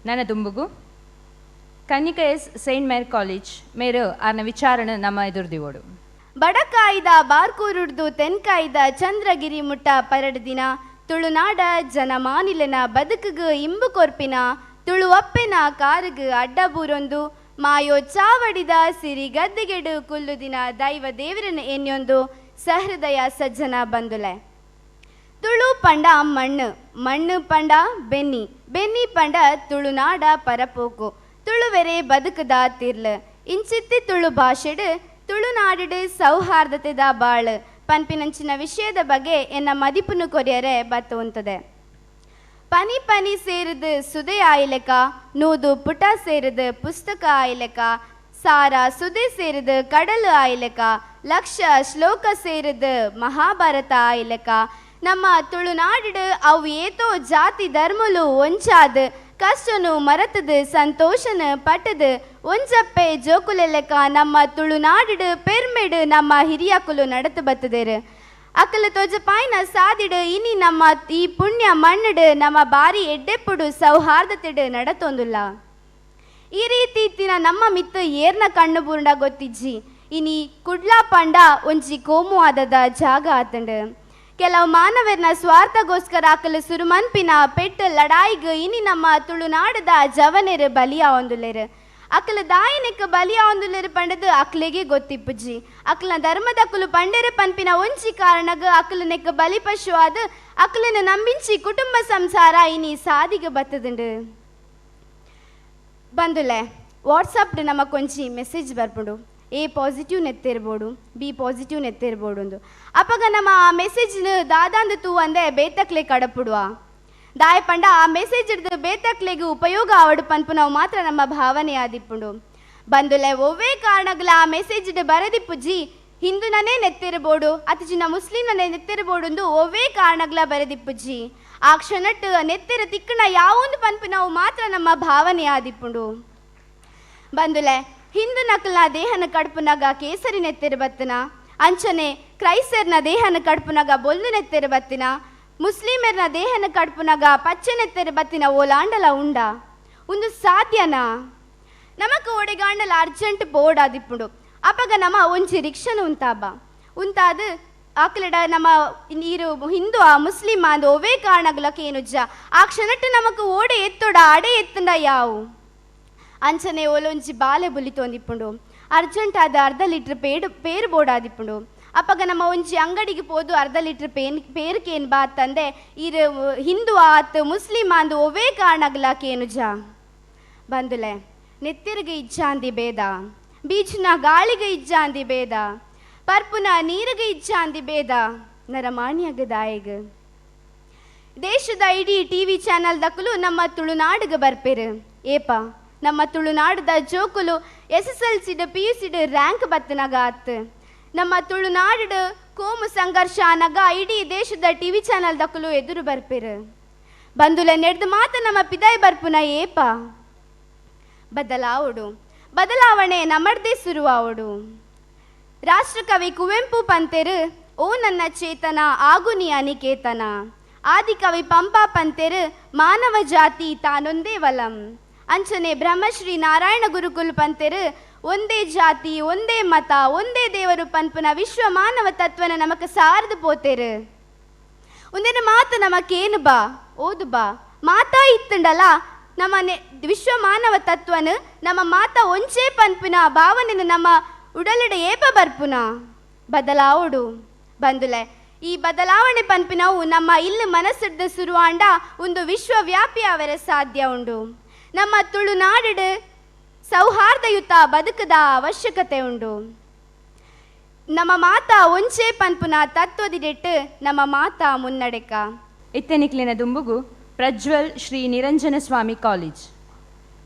ನನ್ನ ದುಂಬುಗು Kannika S Saint ಮೇರಿ college ಮೇರು ಆರ್ನ ವಿಚಾರಣ ನಮ್ಮ ಎದುರ್ದಿವೋಡು ಬಡಕಾಯ್ದ ಬಾರ್ಕೂರುಡ್ದು ತೆನ್ಕಾಯ್ದ ಚಂದ್ರಗಿರಿ ಮುಟ್ಟ ಪರಡು ದಿನ ತುಳುನಾಡ ಜನಮಾನಿಲನ ಬದುಕುಗು ಇಂಬು ಕೊರ್ಪಿನ ತುಳುವಪ್ಪೆನ ಕಾರುಗು ಅಡ್ಡಬೂರೊಂದು ಮಾಯೋ ಚಾವಡಿದ ಸಿರಿ ಗದ್ದೆಗೆಡು ಕುಲ್ಲು ದಿನ ದೈವ ದೇವರನ ಎನ್ಯೊಂದು ಸಹೃದಯ ಸಜ್ಜನ ಬಂದುಲೆ ತುಳು ಪಂಡ ಮಣ್ಣು ಮಣ್ಣು ಪಂಡ ಬೆನ್ನಿ ಬೆನ್ನಿ ಪಂಡ ತುಳುನಾಡ ಪರಪೋಕು ತುಳುವೆರೆ ಬದುಕದ ತಿರ್ಲು ಇಂಚಿತ್ತಿ ತುಳು ಭಾಷೆಡು ತುಳುನಾಡಿಡು ಸೌಹಾರ್ದತೆದ ಬಾಳು ಪನ್ಪಿನಂಚಿನ ವಿಷಯದ ಬಗ್ಗೆ ಎನ್ನ ಮದಿಪುನು ಕೊರಿಯರೆ ಬತ್ತುವಂತದೆ ಪನಿ ಪನಿ ಸೇರಿದು ಸುದೆ ಆಯ್ಲೆಕ ನೂದು ಪುಟ ಸೇರಿದು ಪುಸ್ತಕ ಆಯ್ಲೆಕ ಸಾರ ಸುದೆ ಸೇರಿದು ಕಡಲು ಆಯ್ಲೆಕ ಲಕ್ಷ ಶ್ಲೋಕ ಸೇರಿದು ಮಹಾಭಾರತ ಆಯ್ಲೆಕ ನಮ್ಮ ತುಳುನಾಡಿಡು ಅವು ಏತೋ ಜಾತಿ ಧರ್ಮಲು ಒಂಚಾದು ಕಷ್ಟನು ಮರತದು ಸಂತೋಷನ ಪಟ್ಟದು ಒಂಜಪ್ಪೆ ಜೋಕುಲೆಲೆಕ ನಮ್ಮ ತುಳುನಾಡಿಡು ಪೆರ್ಮೆಡು ನಮ್ಮ ಹಿರಿಯಕುಲು ನಡತು ಬತ್ತದೇರು ಅಕ್ಕಲ ತೋಜ ಪಾಯ್ನ ಸಾದಿಡು ಇನಿ ನಮ್ಮ ಈ ಪುಣ್ಯ ಮಣ್ಣಡು ನಮ್ಮ ಬಾರಿ ಎಡ್ಡೆಪ್ಪುಡು ಸೌಹಾರ್ದತೆಡು ನಡತೊಂದುಲ್ಲ ಈ ರೀತಿ ಇತ್ತಿನ ನಮ್ಮ ಮಿತ್ತು ಏರ್ನ ಕಣ್ಣು ಬೂರ್ಣ ಗೊತ್ತಿಜ್ಜಿ ಇನಿ ಕುಡ್ಲಾ ಪಂಡ ಒಂಜಿ ಕೋಮು ಆದದ ಜಾಗ ಆತಂಡು ಕೆಲವು ಮಾನವರನ್ನ ಸ್ವಾರ್ಥಗೋಸ್ಕರ ಅಕ್ಕಲು ಸುರುಮನ್ಪಿನ ಪೆಟ್ಟು ಲಡಾಯಿಗು ಇನಿ ನಮ್ಮ ತುಳುನಾಡದ ಜವನೆರು ಬಲಿಯ ಒಂದುಲೆರು ಅಕ್ಕಲ ದಾಯನೆಕ್ಕ ಬಲಿಯ ಒಂದುಲೆರು ಪಂಡದು ಅಕ್ಲೆಗೆ ಗೊತ್ತಿಪ್ಪುಜಿ ಅಕ್ಕಲ ಧರ್ಮದ ಅಕ್ಕಲು ಪಂಡೆರು ಪನ್ಪಿನ ಒಂಚಿ ಕಾರಣಗ ಅಕ್ಕಲು ನೆಕ್ಕ ಬಲಿ ಪಶು ಆದ ಅಕ್ಕಲನ್ನು ನಂಬಿಂಚಿ ಕುಟುಂಬ ಸಂಸಾರ ಇನಿ ಸಾದಿಗೆ ಬತ್ತದುಂಡು ಬಂದುಲೆ ವಾಟ್ಸಪ್ ನಮಕೊಂಚಿ ಮೆಸೇಜ್ ಬರ್ಪುಂಡು ಎ ಪಾಸಿಟಿವ್ ನೆತ್ತಿರ್ಬೋದು ಬಿ ಪಾಸಿಟಿವ್ ನೆತ್ತಿರ್ಬೋದು ಒಂದು ಅಪ್ಪಗ ನಮ್ಮ ಆ ಮೆಸೇಜ್ ದಾದಾಂದು ತೂ ಅಂದೆ ಬೇತಕ್ಲೆ ಕಡಪುಡುವ ದಾಯ ಪಂಡ ಆ ಮೆಸೇಜ್ ಹಿಡ್ದು ಬೇತಕ್ಲೆಗೆ ಉಪಯೋಗ ಆವಡು ಪನ್ಪು ನಾವು ಮಾತ್ರ ನಮ್ಮ ಭಾವನೆ ಆದಿಪ್ಪುಂಡು ಬಂದುಲೆ ಒವ್ವೇ ಕಾರಣಗಳ ಆ ಮೆಸೇಜ್ ಬರೆದಿಪ್ಪುಜಿ ಹಿಂದೂನೇ ನೆತ್ತಿರ್ಬೋದು ಅತಿಜಿನ ಮುಸ್ಲಿಂನೇ ನೆತ್ತಿರ್ಬೋದು ಒವ್ವೇ ಕಾರಣಗಳ ಬರೆದಿಪ್ಪುಜಿ ಆ ಕ್ಷಣಟ್ಟು ನೆತ್ತಿರ ತಿಕ್ಕಣ ಯಾವೊಂದು ಪನ್ಪು ನಾವು ಮಾತ್ರ ನಮ್ಮ ಭಾವನೆ ಆದಿಪ್ಪುಂಡು ಬಂದುಲೆ ಹಿಂದೂ ನಕಲ್ನ ದೇಹನ ಕಡುಪುನಾಗ ಕೇಸರಿ ನೆತ್ತಿರು ಬತ್ತಿನ ಅಂಚನೆ ಕ್ರೈಸ್ತರ್ನ ದೇಹನ ಕಡುಪುನಾಗ ಬೊಲ್ಲು ನೆತ್ತಿರು ಬತ್ತಿನ ಮುಸ್ಲಿಮರ್ನ ದೇಹನ ಕಡುಪುನಾಗ ಪಚ್ಚೆ ನೆತ್ತಿರು ಬತ್ತಿನ ಓಲಾಂಡಲ ಉಂಡ ಒಂದು ಸಾಧ್ಯನಾ ನಮಕ್ ಓಡೆಗಾಂಡಲ ಅರ್ಜೆಂಟ್ ಬೋರ್ಡ್ ಆದಿಪ್ಪುಂಡು ಅಪಗ ನಮ್ಮ ಒಂಜಿ ರಿಕ್ಷನ್ ಉಂತಾದು ಆಕಲಡ ನಮ್ಮ ನೀರು ಹಿಂದೂ ಆ ಮುಸ್ಲಿಮ ಅಂದು ಒವೇ ಕಾರಣಗಳಕ್ಕೆ ಏನುಜ್ಜ ಆ ಕ್ಷಣಟ್ಟು ನಮಕ್ ಓಡೆ ಎತ್ತೋಡ ಅಡೆ ಎತ್ತಂಡ ಯಾವು ಅಂಚನೆ ಓಲೊಂಜಿ ಬಾಲೆ ಬುಲಿ ತೊಂದಿಪ್ಪುಂಡು ಅರ್ಜೆಂಟ್ ಆದ ಅರ್ಧ ಲೀಟ್ರ್ ಪೇರು ಬೋರ್ಡ್ ಆದಿಪ್ಪುಂಡು ಅಪ್ಪಗ ನಮ್ಮ ಒಂಜಿ ಅಂಗಡಿಗೆ ಪೋದು ಅರ್ಧ ಲೀಟ್ರ್ ಪೇರ್ಕೇನು ಬಾ ತಂದೆ ಇರು ಹಿಂದೂ ಆತ್ ಮುಸ್ಲಿಮ್ ಅಂದು ಒವೇ ಕಾರಣಗಳಕ್ಕೇನು ಜಾ ಬಂದುಲೆ ನೆತ್ತಿರಿಗೆ ಇಜ್ಜ ಅಂದಿ ಬೇದ ಬೀಚ್ನ ಗಾಳಿಗೆ ಇಜ್ಜ ಅಂದಿ ಬೇದ ಪರ್ಪುನ ನೀರಿಗೆ ಇಜ್ಜ ಅಂದಿ ಬೇದ ನರಮಾಣ್ಯಗ ದಾಯಿಗ ದೇಶದ ಇಡೀ ಟಿವಿ ಚಾನಲ್ ದಕ್ಕಲು ನಮ್ಮ ತುಳುನಾಡಿಗೆ ಬರ್ಪೇರು ಏಪ ನಮ್ಮ ತುಳುನಾಡದ ಜೋಕುಲು SSLC PUC ರ್ಯಾಂಕ್ ಬತ್ತನಾಗ ಆತ್ ನಮ್ಮ ತುಳುನಾಡು ಕೋಮು ಸಂಘರ್ಷ ಅನಾಗ ಇಡೀ ದೇಶದ ಟಿವಿ ಚಾನಲ್ ದಕ್ಕಲು ಎದುರು ಬರ್ಪೇರು ಬಂದುಲೆ ನೆಡ್ದು ಮಾತ ನಮ್ಮ ಪಿದಾಯ್ ಬರ್ಪುನ ಏಪ ಬದಲಾವಣೆ ನಮ್ಮದೇ ಶುರುವಾವಡು ರಾಷ್ಟ್ರಕವಿ ಕುವೆಂಪು ಪಂತೆರು ಓ ನನ್ನ ಚೇತನ ಆಗು ನೀ ಅನಿಕೇತನ ಆದಿಕವಿ ಪಂಪಾ ಪಂತೆರು ಮಾನವ ಜಾತಿ ತಾನೊಂದೇ ವಲಂ ಅಂಚನೆ ಬ್ರಹ್ಮಶ್ರೀ ನಾರಾಯಣ ಗುರುಕುಲ್ ಪಂತೆರು ಒಂದೇ ಜಾತಿ ಒಂದೇ ಮತ ಒಂದೇ ದೇವರು ಪನ್ಪುನ ವಿಶ್ವ ಮಾನವ ತತ್ವನ ನಮಕ್ ಸಾರ್ದು ಪೋತೇರು ಒಂದೇನ ಮಾತು ನಮಕೇನು ಬಾ ಓದು ಬಾ ಮಾತಾ ಇತ್ತುಂಡಲ್ಲ ನಮ್ಮ ವಿಶ್ವ ಮಾನವ ತತ್ವನು ನಮ್ಮ ಮಾತಾ ಒಂಚೇ ಪನ್ಪುನ ಭಾವನೆನು ನಮ್ಮ ಉಡಲಡ ಏಪ ಬರ್ಪುನ ಬದಲಾವಡು ಬಂದುಲೆ ಈ ಬದಲಾವಣೆ ಪನ್ಪಿನವು ನಮ್ಮ ಇಲ್ಲಿ ಮನಸ್ಸಿಡ್ದು ಶುರುವಾಂಡ ಒಂದು ವಿಶ್ವವ್ಯಾಪಿ ಅವರ ಸಾಧ್ಯ ಉಂಡು ನಮ್ಮ ತುಳುನಾಡಿಡು ಸೌಹಾರ್ದಯುತ ಬದುಕದ ಅವಶ್ಯಕತೆ ಉಂಡು ನಮ್ಮ ಮಾತಾ ಒಂಚೇ ಪನ್ಪುನ ತತ್ವದಿಡೆಟ್ಟು ನಮ್ಮ ಮಾತಾ ಮುನ್ನಡೆಕ ಇತ್ತೆನಿಕ್ಲಿನ ದುಂಬುಗು ಪ್ರಜ್ವಲ್ ಶ್ರೀ ನಿರಂಜನ ಸ್ವಾಮಿ ಕಾಲೇಜ್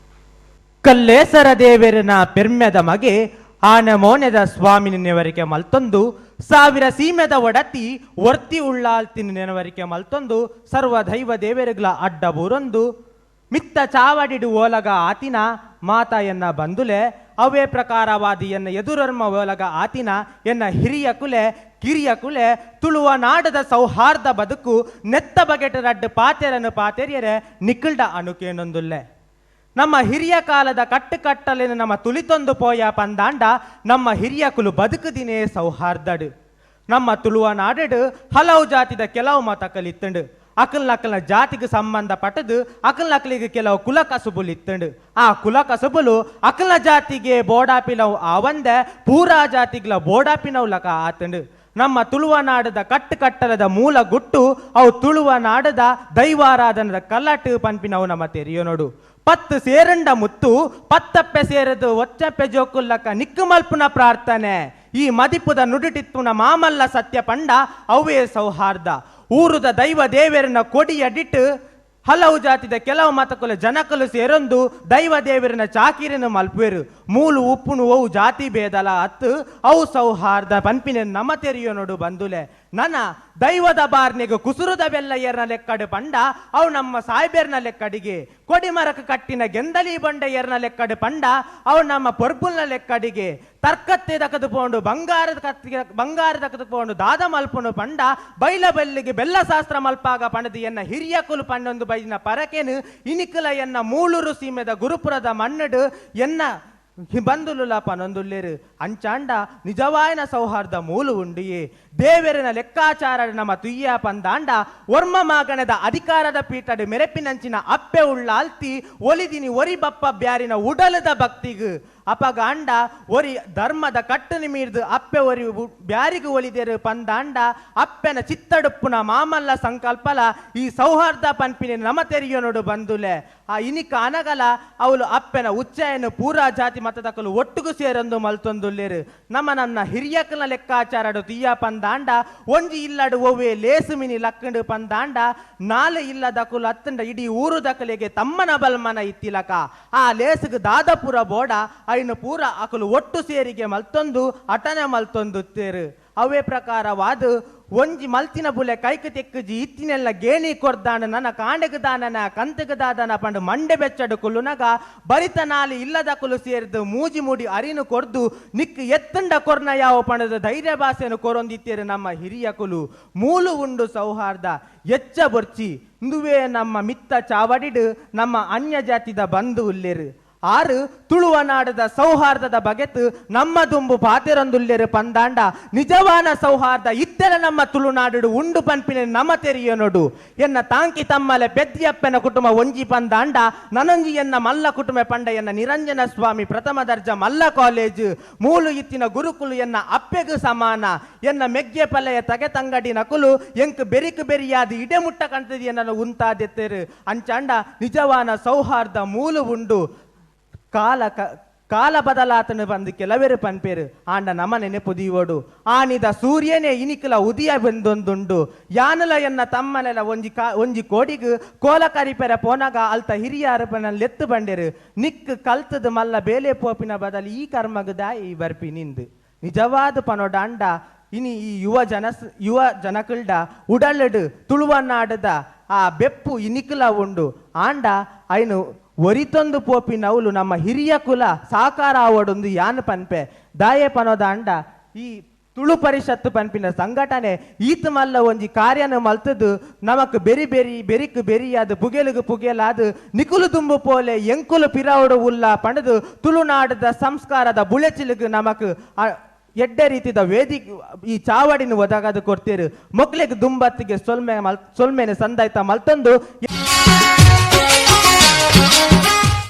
ಕಲ್ಲೇಸರ ದೇವರನ ಪೆರ್ಮೆದ ಮಗೆ ಆನ ಮೋನೆದ ಸ್ವಾಮಿನಿವರಿಗೆ ಮಲ್ತೊಂದು ಸಾವಿರ ಸೀಮೆದ ಒಡತಿ ವರ್ತಿ ಉಳ್ಳಾಲ್ತಿನವರಿಗೆ ಮಲ್ತೊಂದು ಸರ್ವ ದೈವ ದೇವರುಗಳ ಅಡ್ಡ ಬೂರೊಂದು ಮಿತ್ತ ಚಾವಡಿಡು ಓಲಗ ಆತಿನ ಮಾತ ಎನ್ನ ಬಂದುಲೆ ಅವೇ ಪ್ರಕಾರವಾದಿ ಎನ್ನ ಎದುರರ್ಮ ಓಲಗ ಆತಿನ ಎನ್ನ ಹಿರಿಯ ಕುಲೆ ಕಿರಿಯ ಕುಲೆ ತುಳುವ ನಾಡದ ಸೌಹಾರ್ದ ಬದುಕು ನೆತ್ತ ಬಗೆಟರಡ್ಡು ಪಾತೆರನು ಪಾತೆರಿಯರೆ ನಿಕ್ಕಲ್ಡ ಅಣುಕೇನೊಂದುಲ್ಲೆ ನಮ್ಮ ಹಿರಿಯ ಕಾಲದ ಕಟ್ಟುಕಟ್ಟಲಿನ ನಮ್ಮ ತುಳಿತೊಂದು ಪೋಯ ಪಂದಾಂಡ ನಮ್ಮ ಹಿರಿಯಕುಲು ಬದುಕುದಿನೇ ಸೌಹಾರ್ದಡು. ನಮ್ಮ ತುಳುವ ನಾಡಡು ಹಲವು ಜಾತಿದ ಕೆಲವು ಮತ ಕಲಿತ್ತಂಡು. ಅಕಲ್ನ ಜಾತಿಗೆ ಸಂಬಂಧಪಟ್ಟದು ಅಕಲ್ನಕಲಿಗೆ ಕೆಲವು ಕುಲ ಕಸುಬುಲು ಇತ್ತಂಡು. ಆ ಕುಲ ಕಸುಬುಲು ಅಕಲ್ನ ಜಾತಿಗೆ ಬೋಡಾಪಿನವು ಆವಂದೆ ಪೂರಾ ಜಾತಿಗಳ ಬೋಡಾಪಿನವು ಆತಂಡು. ನಮ್ಮ ತುಳುವ ನಾಡದ ಕಟ್ಟುಕಟ್ಟಲದ ಮೂಲ ಗುಟ್ಟು ಅವು ತುಳುವ ನಾಡದ ದೈವಾರಾಧನದ ಕಲ್ಲಟ್ಟು ಪಂಪಿನವು ನಮ್ಮ ತೆರೆಯೋ ನೋಡು. 10 ಸೇರಂಡ ಮುತ್ತು 10 ಸೇರದು ಒಚ್ಚಪ್ಪೆ ಜೋಕುಲ್ಲಕ ನಿಕ್ಕು ಮಲ್ಪುನ ಪ್ರಾರ್ಥನೆ. ಈ ಮದಿಪುದ ನುಡಿಟಿತ್ತುನ ಮಾಮಲ್ಲ ಸತ್ಯ ಪಂಡ ಅವೇ ಸೌಹಾರ್ದ. ಊರುದ ದೈವ ದೇವರನ್ನ ಕೊಡಿಯಡಿಟ್ಟು ಹಲವು ಜಾತಿದ ಕೆಲವು ಮತಕುಲು ಜನಕಲು ಸೇರೊಂದು ದೈವ ದೇವರನ್ನ ಚಾಕಿರಿನ ಮಲ್ಪುವೆರು. ಮೂಲು ಉಪ್ಪುನು ಅವು ಜಾತಿ ಭೇದಲ ಅತ್ತು ಅವು ಸೌಹಾರ್ದ ಪನ್ಪಿನ ನಮ್ಮ ತೆರೆಯೋ ನೋಡು ಬಂದುಲೆ. ನನ್ನ ದೈವದ ಬಾರ್ನಿಗೆ ಕುಸುರುದ ಬೆಲ್ಲ ಏರ್ನ ಲೆಕ್ಕಡು ಪಂಡ ಅವು ನಮ್ಮ ಸಾಯ್ಬೇರ್ನ ಲೆಕ್ಕಡಿಗೆ. ಕೊಡಿ ಮರಕ ಕಟ್ಟಿನ ಗೆಂದಲಿ ಬಂಡ ಏರ್ನ ಲೆಕ್ಕಡು ಪಂಡ ಅವು ನಮ್ಮ ಪೊರ್ಬುಲ್ನ ಲೆಕ್ಕಡಿಗೆ. ತರ್ಕತ್ತೆ ದಕದು ಪೋಂಡು ಬಂಗಾರ ದಕದು ಪೋಂಡು ದಾದ ಮಲ್ಪುನು ಪಂಡ ಬೈಲ ಬೆಲ್ಲಿಗೆ ಬೆಲ್ಲ ಶಾಸ್ತ್ರ ಮಲ್ಪಾಗ ಪಣದು ಎನ್ನ ಹಿರಿಯ ಕುಲು ಪಂಡೊಂದು ಬೈನ ಪರಕೆನು ಇನಿಕಲ ಎನ್ನ ಮೂಳೂರು ಸೀಮೆದ ಗುರುಪುರದ ಮಣ್ಣಡು ಎನ್ನ ಬಂದುಲುಲ ಪನೊಂದುಲ್ಲೇರು. ಅಂಚಾಂಡ ನಿಜವಾಯನ ಸೌಹಾರ್ದ ಮೂಲು ಉಂಡಿಯೇ ದೇವರಿನ ಲೆಕ್ಕಾಚಾರ ನಮ್ಮ ತುಯ್ಯ ಪಂದಾಂಡ ವರ್ಮ ಮಾಗಣದ ಅಧಿಕಾರದ ಪೀಠಡು ಮೆರೆಪಿನಂಚಿನ ಅಪ್ಪೆ ಉಳ್ಳಾಲ್ತಿ ಒಲಿದಿನಿ ಒರಿ ಬಪ್ಪ ಬ್ಯಾರಿನ ಉಡಲದ ಭಕ್ತಿಗು ಅಪಗಾಂಡ ಒರಿ ಧರ್ಮದ ಕಟ್ಟುನಿ ಮೀರ್ದು ಅಪ್ಪೆ ಒರಿ ಬ್ಯಾರಿಗು ಒಲಿದೇರು ಪಂದಾಂಡ ಅಪ್ಪೆನ ಚಿತ್ತಡುಪ್ಪುನ ಮಾಮಲ್ಲ ಸಂಕಲ್ಪಲ ಈ ಸೌಹಾರ್ದ ಪನ್ಪಿನ ನಮ ತೆರೆಯೋ ನೋಡು ಬಂದುಲೆ. ಆ ಇನಿಕ ಅನಗಲ ಅವಳು ಅಪ್ಪೆನ ಉಚ್ಚಯನ್ನು ಪೂರಾ ಜಾತಿ ಮತದಕಲು ಒಟ್ಟುಗು ಸೇರೊಂದು ಮಲ್ತೊಂದುಲ್ಲೇರು. ನನ್ನ ಹಿರಿಯಕನ ಲೆಕ್ಕಾಚಾರಡು ತುಯ್ಯ ಪಂದಾಂಡ ಒಂಜಿ ಇಲ್ಲಡು ಒವ್ವೆ ಲೇಸು ಮಿನಿ ಲಕ್ಕಂಡು ಪಂದಾಂಡ 4 ಇಲ್ಲದಕುಲು ಅತ್ತಂಡ ಇಡೀ ಊರು ದಕಲೆಗೆ ತಮ್ಮನ ಬಲ್ಮನ ಇತ್ತಿಲಕ. ಆ ಲೇಸುಗು ದಾದಪುರ ಬೋಡ ಐನು ಪೂರ ಅಕಲು ಒಟ್ಟು ಸೇರಿಗೆ ಮಲ್ತೊಂದು ಅಟನೆ ಮಲ್ತೊಂದು ತೇರು. ಅವೇ ಪ್ರಕಾರವಾದ ಒಂಜಿ ಮಲ್ತಿನ ಬುಲೆ ಕೈಕ ತೆಕ್ಕಜಿ ಇತ್ತಿನೆಲ್ಲ ಗೇಣಿ ಕೊರ್ದಾಣ ನನ್ನ ಕಾಂಡೆಗ ದಾನನ ಕಂತಗ ದಾದನ ಪಂಡು ಮಂಡೆ ಬೆಚ್ಚಡು ಕುಲ್ಲುನಗ ಬರಿತ ನಾಲಿ ಇಲ್ಲದ ಕುಲು ಸೇರಿದು ಮೂಜಿ ಮೂಡಿ ಅರಿನು ಕೊರ್ದು ನಿಕ್ ಎತ್ತಂಡ ಕೊರ್ನ ಯಾವ ಪಣದ ಧೈರ್ಯ ಭಾಷೆಯನ್ನು ಕೊರೊಂದಿತ್ತೇರು ನಮ್ಮ ಹಿರಿಯ ಕುಲು. ಮೂಲು ಉಂಡು ಸೌಹಾರ್ದ ಎಚ್ಚ ಬೊರ್ಚಿ ಇಂದುವೇ ನಮ್ಮ ಮಿತ್ತ ಚಾವಡಿಡು ನಮ್ಮ ಅನ್ಯ ಜಾತಿದ ಬಂಧು ಉಲ್ಲೇರು. 6 ತುಳುವ ನಾಡದ ಸೌಹಾರ್ದದ ಬಗೆತು ನಮ್ಮ ದುಂಬು ಪಾತೆರೊಂದುಲ್ಲೇರು ಪಂದಾಂಡ ನಿಜವಾನ ಸೌಹಾರ್ದ ಇತ್ತೆಲ ನಮ್ಮ ತುಳುನಾಡು ಉಂಡು ಪನ್ಪಿನ ನಮ ತೆರೆಯೋ ನೋಡು. ಎನ್ನ ತಾಂಕಿ ತಮ್ಮಲೆ ಪೆದ್ದಿಯಪ್ಪನ ಕುಟುಂಬ ಒಂಜಿ ಪಂದಾಂಡ ನನೊಂಜಿ ಎನ್ನ ಮಲ್ಲ ಕುಟುಂಬ ಪಂಡ ಎನ್ನ ನಿರಂಜನ ಸ್ವಾಮಿ ಪ್ರಥಮ ದರ್ಜಾ ಮಲ್ಲ ಕಾಲೇಜು ಮೂಲು ಇತ್ತಿನ ಗುರುಕುಲು ಎನ್ನ ಅಪ್ಪೆಗು ಸಮಾನ. ಎನ್ನ ಮೆಗ್ಗೆ ಪಲ್ಲೆಯ ತಗೆ ತಂಗಡಿ ನಕುಲು ಎಂಕ್ ಬೆರಿಕು ಬೆರಿಯಾದ ಇಡೆ ಮುಟ್ಟ ಕಂತದಿ ಎನ್ನ ಉಂತಾದೆತ್ತೇರು. ಅಂಚಾಂಡ ನಿಜವಾನ ಸೌಹಾರ್ದ ಮೂಲು ಉಂಡು. ಕಾಲ ಬದಲಾತನು ಬಂದು ಕೆಲವೆರು ಪನ್ಪೇರು ಆಂಡ ನಮ್ಮ ನೆನಪು ದೀವೋಡು. ಆನಿದ ಸೂರ್ಯನೇ ಇನಿಕಲ ಉದಿಯ ಬಂದೊಂದುಂಡು. ಯಾನಲ ಎನ್ನ ತಮ್ಮನೆಲ್ಲ ಒಂಜಿ ಕೋಡಿಗು ಕೋಲ ಕರಿಪೆರ ಪೋನಗ ಅಲ್ತ ಹಿರಿಯ ಅರಪನಲ್ಲಿ ಬಂಡೇರು. ನಿಕ್ ಕಲ್ತದು ಮಲ್ಲ ಬೇಲೆ ಪೋಪಿನ ಬದಲು ಈ ಕರ್ಮಗದಾಯಿ ಬರ್ಪಿ ನಿಂದು ನಿಜವಾದ ಪನೋಡಾಂಡ ಇನಿ ಈ ಯುವ ಜನಕಲ್ಡ ಉಡಲಡು ತುಳುವನಾಡದ ಆ ಬೆಪ್ಪು ಇನಿಕಲ ಉಂಡು. ಆಂಡ ಐನು ಒರಿತೊಂದು ಪೋಪಿನವುಲು ನಮ್ಮ ಹಿರಿಯ ಕುಲ ಸಾಕಾರ ಆವಡೊಂದು ಯಾನ್ ಪನ್ಪೆ ದಾಯೆ ಪನೋದಾಂಡ ಈ ತುಳು ಪರಿಷತ್ತು ಪನ್ಪಿನ ಸಂಘಟನೆ ಈತ ಮಲ್ಲ ಒಂಜಿ ಕಾರ್ಯನ ಮಲ್ತದು ನಮಕ್ ಬೆರಿಕು ಬೆರಿಯಾದ ಪುಗೆಲುಗು ಪುಗೆಲಾದು ನಿಕುಲು ತುಂಬು ಪೋಲೆ ಎಂಕುಲು ಪಿರಾವುಡು ಉಲ್ಲ ಪಣದು ತುಳುನಾಡದ ಸಂಸ್ಕಾರದ ಬುಳೆಚಿಲುಗು ನಮಕ್ ಎಡ್ಡೆ ರೀತಿದ ವೇದಿಕೆ ಈ ಚಾವಡಿನ ಒದಗದು ಕೊಡ್ತೀರು. ಮೊಕ್ಲಿಗೆ ದುಂಬತ್ತಿಗೆ ಸೊಲ್ಮೆನೆ ಸಂದಾಯ್ತ ಮಲ್ತೊಂದು